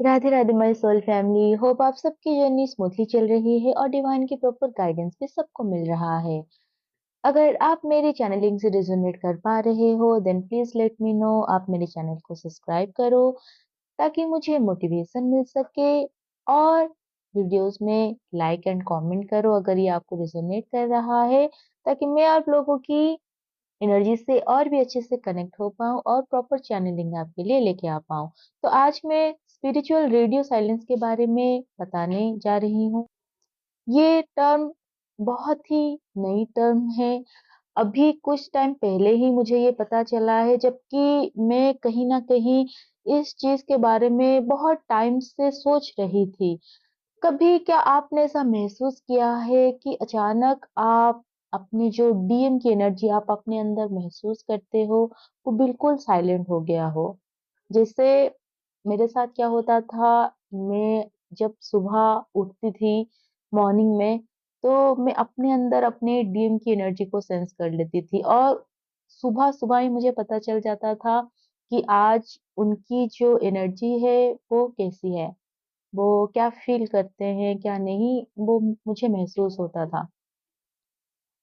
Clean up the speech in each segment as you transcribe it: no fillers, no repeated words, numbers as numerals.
Radhe Radhe my soul family. Hope आप सबकी journey smoothly चल रही है और डिवाइन की प्रॉपर गाइडेंस भी सबको मिल रहा है। अगर आप मेरे चैनलिंग से रेजोनेट कर पा रहे हो then please let me know. आप मेरे चैनल को सब्सक्राइब करो ताकि मुझे मोटिवेशन मिल सके। और वीडियोस में लाइक एंड कमेंट करो अगर ये आपको रेजोनेट कर रहा है, ताकि मैं आप लोगों की एनर्जी से और भी अच्छे से कनेक्ट हो पाऊँ और प्रॉपर चैनलिंग आपके लिए लेके आ पाऊँ। तो आज मैं स्पिरिचुअल रेडियो साइलेंस के बारे में बताने जा रही हूँ। ये टर्म बहुत ही नई टर्म है। अभी कुछ टाइम पहले ही मुझे ये पता चला है, जबकि मैं कहीं न कहीं इस चीज़ के बारे में बहुत टाइम से सोच रही थी। कभी क्या आपने ऐसा महसूस किया है कि अचानक आप अपनी जो डीएम की एनर्जी आप अपने अंदर महसूस करते हो, वो बिल्कुल साइलेंट हो गया हो? जैसे मेरे साथ क्या होता था, मैं जब सुबह उठती थी मॉर्निंग में, तो मैं अपने अंदर अपने डीएम की एनर्जी को सेंस कर लेती थी और सुबह-सुबह ही मुझे पता चल जाता था कि आज उनकी जो एनर्जी है, वो कैसी है। वो क्या फ़ील करते हैं, क्या नहीं, वो मुझे महसूस होता था।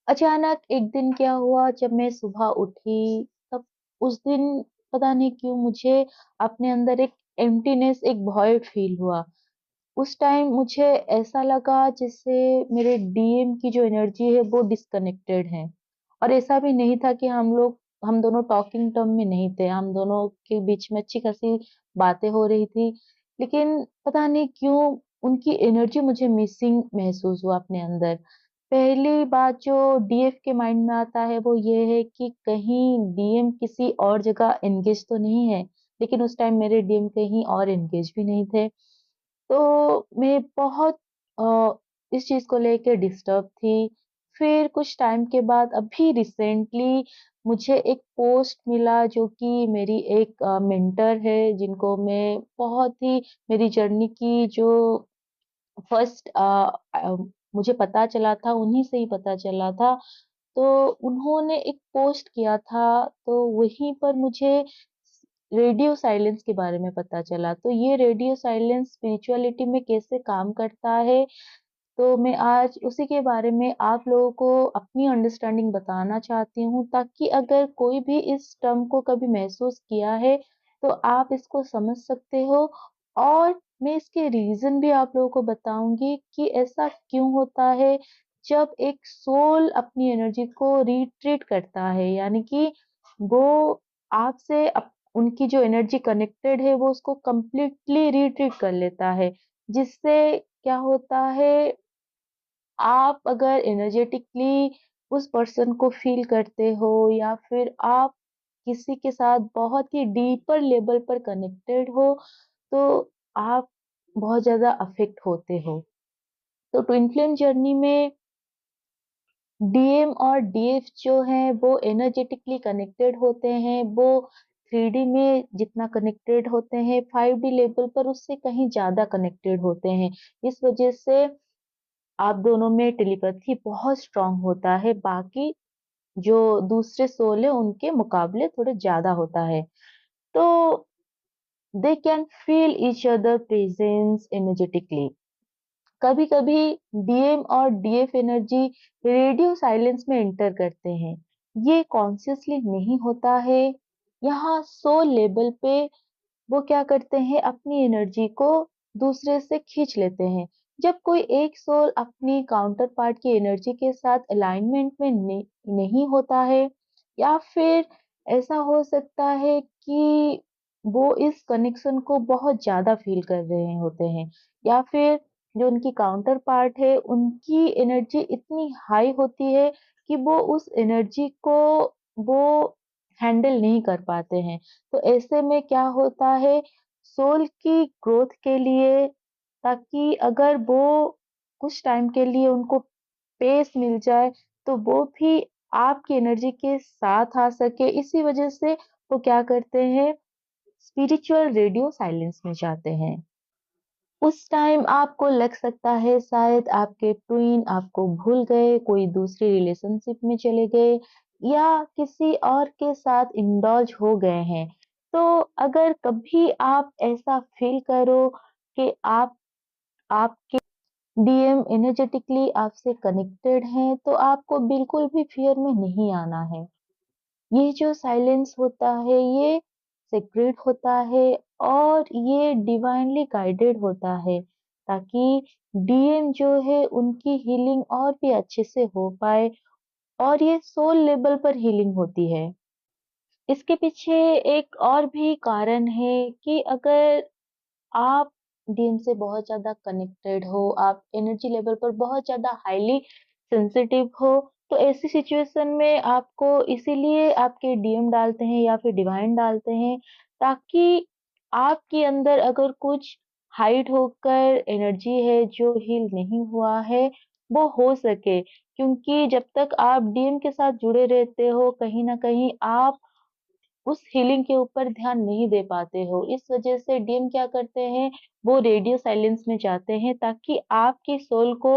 अचानक एक दिन क्या हुआ, जब मैं सुबह उठी, तब उस दिन पता नहीं क्यों मुझे अपने अंदर एक एम्प्टीनेस, एक वॉइड फ़ील हुआ। उस टाइम मुझे ऐसा लगा जैसे मेरे डीएम की जो एनर्जी है वो डिस्कनेक्टेड है। और ऐसा भी नहीं था कि हम दोनों टॉकिंग टर्म में नहीं थे, हम दोनों के बीच में अच्छी-खासी बातें हो रही थी। लेकिन पता नहीं क्यों उनकी एनर्जी मुझे मिसिंग महसूस हुआ अपने अंदर। पहली बात जो डीएफ के माइंड में आता है वो ये है कि कहीं डीएम किसी और जगह एंगेज तो नहीं है, लेकिन उस टाइम मेरे डीएम कहीं और एंगेज भी नहीं थे। तो मैं बहुत इस चीज़ को लेके डिस्टर्ब थी। फिर कुछ टाइम के बाद अभी रिसेंटली मुझे एक पोस्ट मिला, जो कि मेरी एक मेंटर है, जिनको मैं बहुत ही मेरी जर्नी की जो फर्स्ट मुझे पता चला था, उन्हीं से ही पता चला था। तो उन्होंने एक पोस्ट किया था, तो वहीं पर मुझे रेडियो साइलेंस के बारे में पता चला। तो ये रेडियो साइलेंस स्पिरिचुअलिटी में कैसे काम करता है, तो मैं आज उसी के बारे में आप लोगों को अपनी अंडरस्टैंडिंग बताना चाहती हूँ, ताकि अगर कोई भी इस टर्म को कभी महसूस किया है, तो आप इसको समझ सकते हो। और मैं इसके रीज़न भी आप लोगों को बताऊँगी कि ऐसा क्यों होता है, जब एक सोल अपनी एनर्जी को रिट्रीट करता है, यानी कि वो आपसे उनकी जो एनर्जी कनेक्टेड है, वो उसको कंप्लीटली रिट्रीट कर लेता है। जिससे क्या होता है, आप अगर एनर्जेटिकली उस पर्सन को फ़ील करते हो, या फिर आप किसी के साथ बहुत ही डीपर लेवल पर कनेक्टेड हो, तो आप बहुत ज़्यादा अफ़ेक्ट होते हो। तो ट्विन फ्लेम जर्नी में डीएम और डीएफ जो हैं वो एनर्जेटिकली कनेक्टेड होते हैं। वो 3D में जितना कनेक्टेड होते हैं, 5D लेवल पर उससे कहीं ज़्यादा कनेक्टेड होते हैं। इस वज़ह से आप दोनों में टेलीपैथी बहुत स्ट्रॉन्ग होता है, बाकी जो दूसरे सोल हैं उनके मुकाबले थोड़ा ज़्यादा होता है। तो they can feel each other presence energetically. कभी-कभी डीएम और डीएफ एनर्जी रेडियो साइलेंस में एंटर करते हैं। ये कॉन्शियसली नहीं होता है। यहाँ सोल लेवल पे वो क्या करते हैं, अपनी एनर्जी को दूसरे से खींच लेते हैं। जब कोई एक सोल अपनी काउंटर पार्ट की एनर्जी के साथ अलाइनमेंट में नहीं होता है, या फिर ऐसा हो सकता है कि वो इस कनेक्शन को बहुत ज़्यादा फ़ील कर रहे होते हैं, या फिर जो उनकी काउंटर पार्ट है, उनकी एनर्जी इतनी हाई होती है कि वो उस एनर्जी को वो हैंडल नहीं कर पाते हैं। तो ऐसे में क्या होता है, सोल की ग्रोथ के लिए, ताकि अगर वो कुछ टाइम के लिए उनको स्पेस मिल जाए, तो वो भी आपकी एनर्जी के साथ आ सके, इसी वजह से वो क्या करते हैं, स्पिरिचुअल रेडियो साइलेंस में जाते हैं। उस टाइम आपको लग सकता है शायद आपके ट्विन आपको भूल गए, कोई दूसरी रिलेशनशिप में चले गए, या किसी और के साथ इंडल्ज हो गए हैं। तो अगर कभी आप ऐसा फ़ील करो कि आपके डीएम एनर्जेटिकली आपसे कनेक्टेड हैं, तो आपको बिल्कुल भी फ़ियर में नहीं आना है। ये जो साइलेंस होता है, ये सेक्रेड होता है और ये डिवाइनली गाइडेड होता है, ताकि डीएम जो है उनकी हीलिंग और भी अच्छे से हो पाए और ये सोल लेवल पर हीलिंग होती है। इसके पीछे एक और भी कारण है कि अगर आप डीएम से बहुत ज़्यादा कनेक्टेड हो, आप एनर्जी लेवल पर बहुत ज़्यादा हाईली सेंसिटिव हो, तो ऐसी सिचुएशन में आपको इसीलिए आपके डीएम डालते हैं या फिर डिवाइन डालते हैं, ताकि आपके अंदर अगर कुछ हाइड होकर एनर्जी है जो हील नहीं हुआ है, वो हो सके। क्योंकि जब तक आप डीएम के साथ जुड़े रहते हो, कहीं न कहीं आप उस हीलिंग के ऊपर ध्यान नहीं दे पाते हो। इस वजह से डीएम क्या करते हैं, वो रेडियो साइलेंस में जाते हैं ताकि आपकी सोल को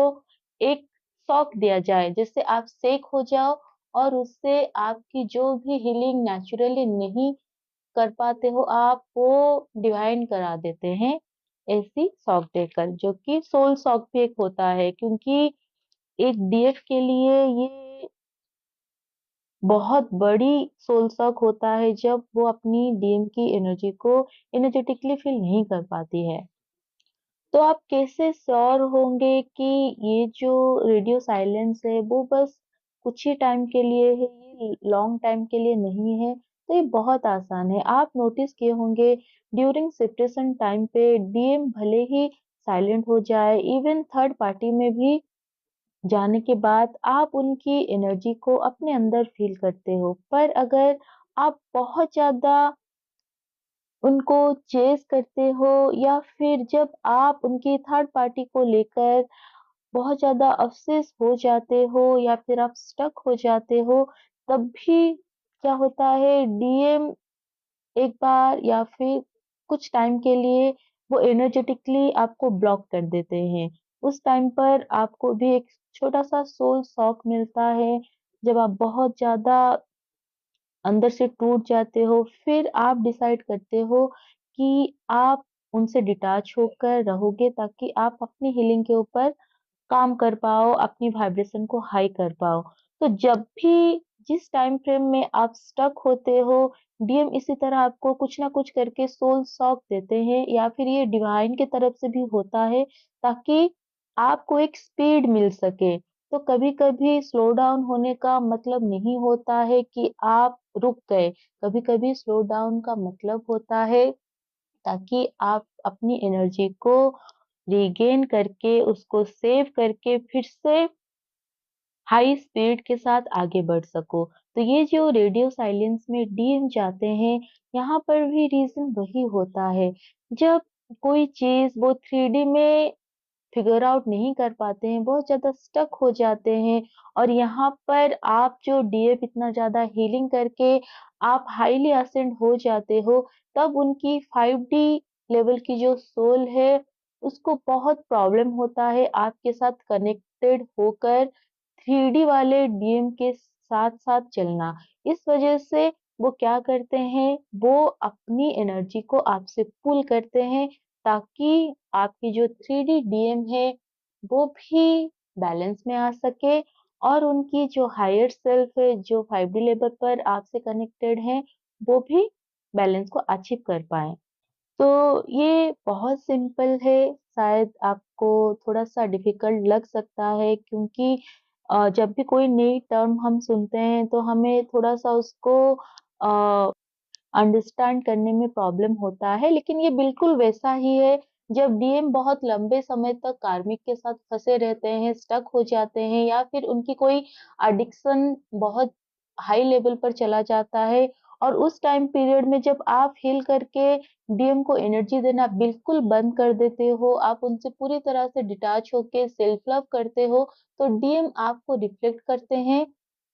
एक शॉक दिया जाए, जिससे आप शेक हो जाओ और उससे आपकी जो भी हीलिंग नेचुरली नहीं कर पाते हो आप, वो डिवाइन करा देते हैं, ऐसी शॉक देकर, जो कि सोल शॉक भी एक होता है, क्योंकि एक डीएफ के लिए ये बहुत बड़ी सोल सॉक होता है जब वो अपनी डीएम की एनर्जी को एनर्जेटिकली फील नहीं कर पाती है। तो आप कैसे श्योर होंगे कि ये जो रेडियो साइलेंस है वो बस कुछ ही टाइम के लिए है, ये लॉन्ग टाइम के लिए नहीं है? तो ये बहुत आसान है। आप नोटिस किए होंगे ड्यूरिंग सेपरेशन टाइम पे डीएम भले ही साइलेंट हो जाए, इवन थर्ड पार्टी में भी जाने के बाद आप उनकी एनर्जी को अपने अंदर फ़ील करते हो। पर अगर आप बहुत ज़्यादा उनको चेज़ करते हो या फिर जब आप उनकी थर्ड पार्टी को लेकर बहुत ज़्यादा ऑब्सेस हो जाते हो या फिर आप स्टक हो जाते हो, तब भी क्या होता है, डीएम एक बार या फिर कुछ टाइम के लिए वो एनर्जेटिकली आपको ब्लॉक कर देते हैं। उस टाइम पर आपको भी एक छोटा-सा सोल शॉक मिलता है, जब आप बहुत ज़्यादा अंदर से टूट जाते हो, फिर आप डिसाइड करते हो कि आप उनसे डिटैच होकर रहोगे ताकि आप अपनी हीलिंग के ऊपर काम कर पाओ, अपनी वाइब्रेशन को हाई कर पाओ। तो जब भी जिस टाइम फ्रेम में आप स्टक होते हो, डीएम इसी तरह आपको कुछ ना कुछ करके सोल सॉक देते हैं या फिर ये डिवाइन की तरफ से भी होता है, ताकि आपको एक स्पीड मिल सके। तो कभी-कभी स्लो डाउन होने का मतलब नहीं होता है कि आप रुक गए। कभी-कभी स्लो डाउन का मतलब होता है ताकि आप अपनी एनर्जी को रीगेन करके, उसको सेव करके फिर से हाई स्पीड के साथ आगे बढ़ सको। तो ये जो रेडियो साइलेंस में डीम जाते हैं, यहाँ पर भी रीज़न वही होता है। जब कोई चीज़ वो 3D में फिगर आउट नहीं कर पाते हैं, बहुत ज़्यादा स्टक हो जाते हैं और यहाँ पर आप जो डीएफ इतना ज़्यादा हीलिंग करके आप हाईली असेंड हो जाते हो, तब उनकी 5D लेवल की जो सोल है, उसको बहुत प्रॉब्लम होता है आपके साथ कनेक्टेड होकर 3D वाले डीएम के साथ-साथ चलना। इस वजह से वो क्या करते हैं, वो अपनी एनर्जी को आपसे पुल करते हैं ताकि आपकी जो 3D डीएम है, वो भी बैलेंस में आ सके और उनकी जो हायर सेल्फ है, जो 5D लेवल पर आपसे कनेक्टेड है, वो भी बैलेंस को अचीव कर पाएँ। तो ये बहुत सिंपल है, शायद आपको थोड़ा-सा डिफ़िकल्ट लग सकता है क्योंकि जब भी कोई नई टर्म हम सुनते हैं, तो हमें थोड़ा-सा उसको अ अंडरस्टैंड करने में प्रॉब्लम होता है, लेकिन ये बिल्कुल वैसा ही है जब डीएम बहुत लंबे समय तक कार्मिक के साथ फँसे रहते हैं, स्टक हो जाते हैं या फिर उनकी कोई एडिक्शन बहुत हाई लेवल पर चला जाता है और उस टाइम पीरियड में जब आप हील करके डीएम को एनर्जी देना बिल्कुल बंद कर देते हो, आप उनसे पूरी तरह से डिटैच होके सेल्फ लव करते हो, तो डीएम आपको रिफ्लेक्ट करते हैं,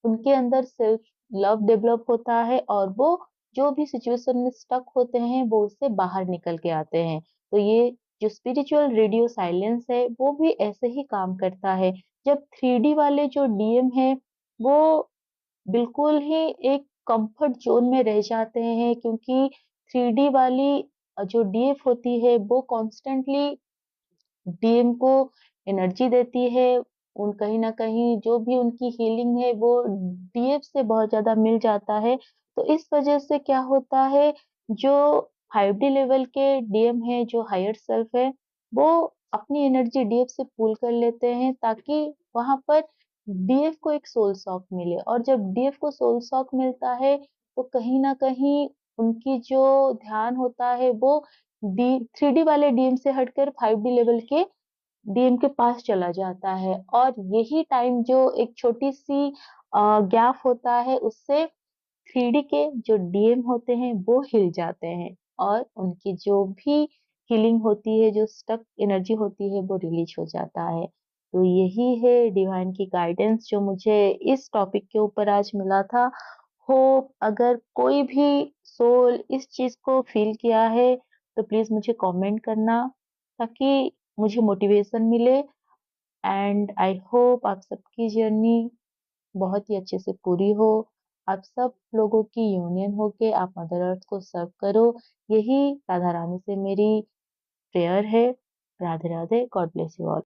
उनके अंदर सेल्फ लव डेवलप होता है और वो जो भी सिचुएशन में स्टक होते हैं, वो उससे बाहर निकल के आते हैं। तो ये जो स्पिरिचुअल रेडियो साइलेंस है, वो भी ऐसे ही काम करता है। जब 3D वाले जो डीएम हैं, वो बिल्कुल ही एक कम्फर्ट ज़ोन में रह जाते हैं क्योंकि 3D वाली जो डीएफ होती है वो कॉन्स्टेंटली डीएम को एनर्जी देती है। उन कहीं न कहीं जो भी उनकी हीलिंग है वो डीएफ से बहुत ज़्यादा मिल जाता है। तो इस वज़ह से क्या होता है, जो 5D लेवल के डीएम हैं, जो हायर सेल्फ है, वो अपनी एनर्जी डीएफ से पूल कर लेते हैं ताकि वहाँ पर डीएफ को एक सोल सॉक मिले, और जब डीएफ को सोल सॉक मिलता है तो कहीं न कहीं उनकी जो ध्यान होता है वो डी 3D वाले डीएम से हटकर 5D लेवल के डीएम के पास चला जाता है, और यही टाइम जो एक छोटी-सी गैप होता है उससे 3D के जो डीएम होते हैं वो हिल जाते हैं, और उनकी जो भी हीलिंग होती है, जो स्टक एनर्जी होती है वो रिलीज़ हो जाता है। तो यही है डिवाइन की गाइडेंस जो मुझे इस टॉपिक के ऊपर आज मिला था। होप अगर कोई भी सोल इस चीज़ को फ़ील किया है तो प्लीज़ मुझे कमेंट करना, ताकि मुझे मोटिवेशन मिले। एंड आई होप आप सबकी जर्नी बहुत ही अच्छे से पूरी हो। आप सब लोगों की यूनियन हो के आप मदर अर्थ को सर्व करो। यही राधा रानी से मेरी प्रेयर है। Radhe Radhe. God bless you all.